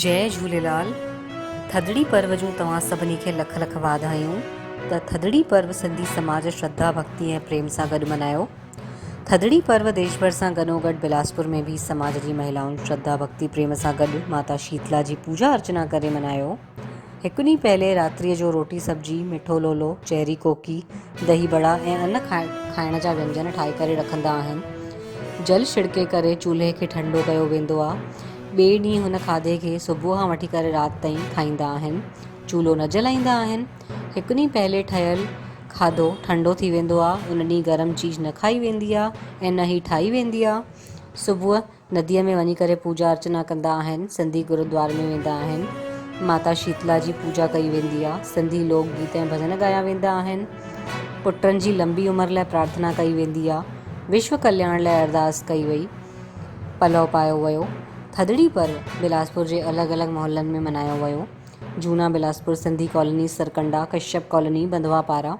जय झूलेलाल। थदड़ी पर्व जूं तव्हां सभिनी खे लख लख वाधायूं। त थदड़ी पर्व सिंधी समाज श्रद्धा भक्ति ऐं प्रेम सां गॾु मल्हायो। थदड़ी पर्व देश भर सां गॾोगॾु बिलासपुर में भी समाज जी महिलाउनि श्रद्धा भक्ति प्रेम सां गॾु माता शीतला जी पूजा अर्चना करे मल्हायो। हिकु ॾींहुं पहले रात्रिअ जो रोटी सब्जी, मिठो लोलो, चेरी कोकी, दही बड़ा ऐं अन्न खाइण जा व्यंजन ठाहे करे रखंदा आहिनि। जल छिड़के करे चूल्हे खे ठंडो कयो वेंदो आहे। ॿिए ॾींहुं हुन खाधे खे सुबुह खां वठी करे राति ताईं खाईंदा आहिनि। चूल्हो न जलाईंदा आहिनि। हिकु ॾींहुं पहले ठहियलु खाधो ठंडो थी वेंदो आहे। उन ॾींहुं गरम चीज़ न खाई वेंदी आहे ऐं न ई ठाही वेंदी आहे। सुबुह नदीअ में वञी करे पूजा अर्चना कंदा आहिनि। सिंधी गुरुद्वारे में वेंदा आहिनि। माता शीतला जी पूजा कई वेंदी आहे। सिंधी लोक गीत ऐं भॼन ॻाया वेंदा आहिनि। पुटनि जी लंबी उमिरि लाइ प्रार्थना कई वेंदी आहे। विश्व कल्याण लाइ अरदास कई वई। पलव पायो वियो। थदड़ी पर्व बिलासपुर जे अलॻि अलॻि मोहल्लनि में मल्हायो वियो। जूना बिलासपुर सिंधी कॉलोनी, सरकंडा, कश्यप कॉलोनी, बंधवा पारा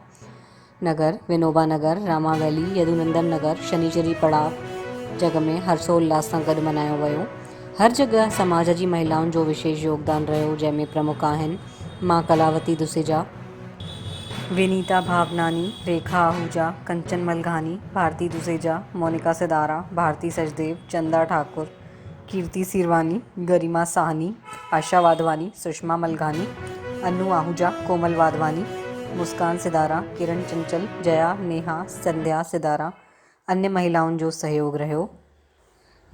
नगर, विनोबा नगर, रामा वैली, यदुनंदन नगर, शनिचरी पड़ाव जॻह में हर्षोल्लास सां गॾु मल्हायो वियो। हर जॻह समाज जी महिलाउनि जो विशेष योगदान रहियो, जंहिंमें प्रमुख आहिनि मां कलावती दुसेजा, विनीता भावनानी, रेखा आहूजा, कंचन मलघानी, भारती दुसेजा, मोनिका सिदारा, भारती सचदेव, चंदा ठाकुर, कीर्ति सीरवानी, गरिमा साहनी, आशा वाधवानी, सुषमा मलघानी, अनु आहूजा, कोमल वाधवानी, मुस्कान सिदारा, किरण चंचल, जया, नेहा, संध्या सिदारा। अन्य महिलाउनि जो सहयोग रहियो।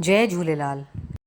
जय झूलेलाल।